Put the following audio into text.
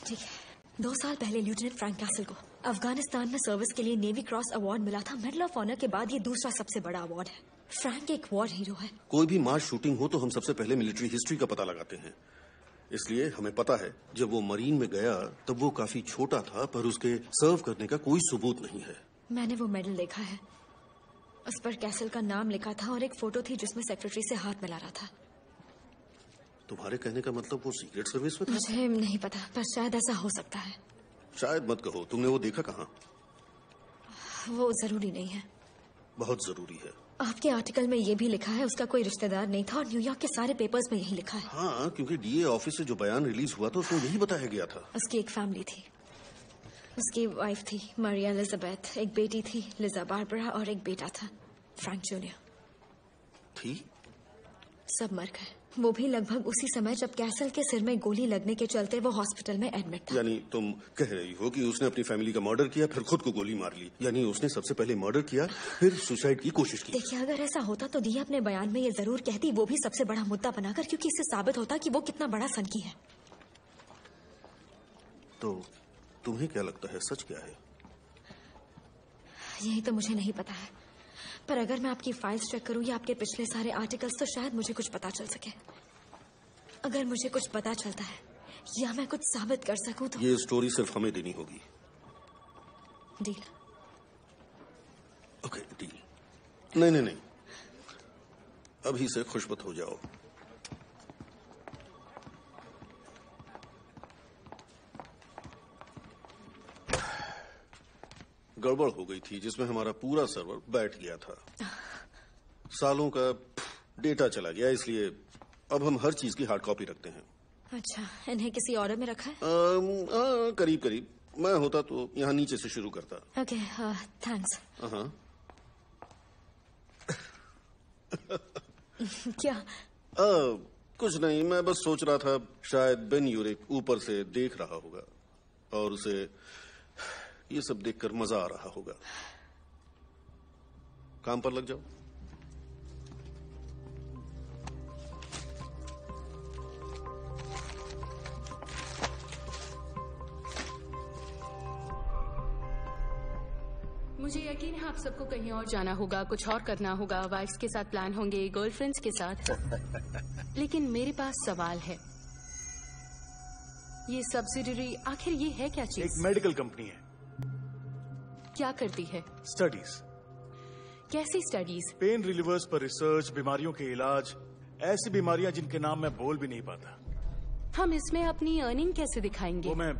ठीक है। 2 साल पहले लेफ्टिनेंट फ्रैंक कैसल को अफगानिस्तान में सर्विस के लिए नेवी क्रॉस अवार्ड मिला था। मेडल ऑफ ऑनर के बाद ये दूसरा सबसे बड़ा अवार्ड है। फ्रैंक एक वॉर हीरो है। कोई भी मास शूटिंग हो तो हम सबसे पहले मिलिट्री हिस्ट्री का पता लगाते हैं। इसलिए हमें पता है जब वो मरीन में गया तब वो काफी छोटा था, पर उसके सर्व करने का कोई सबूत नहीं है। मैंने वो मेडल देखा है। उस पर कैसल का नाम लिखा था और एक फोटो थी जिसमें सेक्रेटरी से हाथ मिला रहा था। तुम्हारे कहने का मतलब वो सीक्रेट सर्विस में था? मुझे नहीं पता, पर शायद ऐसा हो सकता है। शायद मत कहो। तुमने वो देखा कहाँ? वो जरूरी नहीं है। बहुत जरूरी है। आपके आर्टिकल में ये भी लिखा है उसका कोई रिश्तेदार नहीं था, और न्यूयॉर्क के सारे पेपर्स में यही लिखा है। हाँ, क्योंकि डीए ऑफिस से जो बयान रिलीज हुआ था उसमें यही बताया गया था। उसकी एक फैमिली थी। उसकी वाइफ थी मारिया एलिजाबेथ, एक बेटी थी लिजा बारबरा, और एक बेटा था फ्रैंक जूनियर। थी? सब मर गए। वो भी लगभग उसी समय जब कैसल के सिर में गोली लगने के चलते वो हॉस्पिटल में एडमिट था। यानी तुम कह रही हो कि उसने अपनी फैमिली का मर्डर किया फिर खुद को गोली मार ली? यानी उसने सबसे पहले मर्डर किया फिर सुसाइड की कोशिश की? देखिए, अगर ऐसा होता तो दिया अपने बयान में ये जरूर कहती, वो भी सबसे बड़ा मुद्दा बनाकर, क्योंकि इससे साबित होता कि वो कितना बड़ा सनकी है। तो तुम्हें क्या लगता है सच क्या है? यही तो मुझे नहीं पता है, पर अगर मैं आपकी फाइल्स चेक करूं या आपके पिछले सारे आर्टिकल्स तो शायद मुझे कुछ पता चल सके। अगर मुझे कुछ पता चलता है या मैं कुछ साबित कर सकूं तो ये स्टोरी सिर्फ हमें देनी होगी। डील? Okay, deal. नहीं, अभी से खुशबत हो जाओ। गड़बड़ हो गई थी जिसमें हमारा पूरा सर्वर बैठ गया था। सालों का डेटा चला गया, इसलिए अब हम हर चीज की हार्ड कॉपी रखते हैं। अच्छा, इन्हें किसी ऑर्डर में रखा है? करीब करीब। मैं होता तो यहाँ नीचे से शुरू करता। Okay, thanks. क्या? कुछ नहीं, मैं बस सोच रहा था शायद बेन यूरिक ऊपर से देख रहा होगा और उसे ये सब देखकर मजा आ रहा होगा। काम पर लग जाओ। मुझे यकीन है आप सबको कहीं और जाना होगा, कुछ और करना होगा, वाइफ्स के साथ प्लान होंगे, गर्लफ्रेंड्स के साथ। लेकिन मेरे पास सवाल है, ये सब्सिडियरी आखिर ये है क्या चीज? एक मेडिकल कंपनी है। क्या करती है? स्टडीज। कैसी स्टडीज? पेन रिलीवर्स पर रिसर्च, बीमारियों के इलाज, ऐसी बीमारियां जिनके नाम मैं बोल भी नहीं पाता। हम इसमें अपनी अर्निंग कैसे दिखाएंगे? वो मैं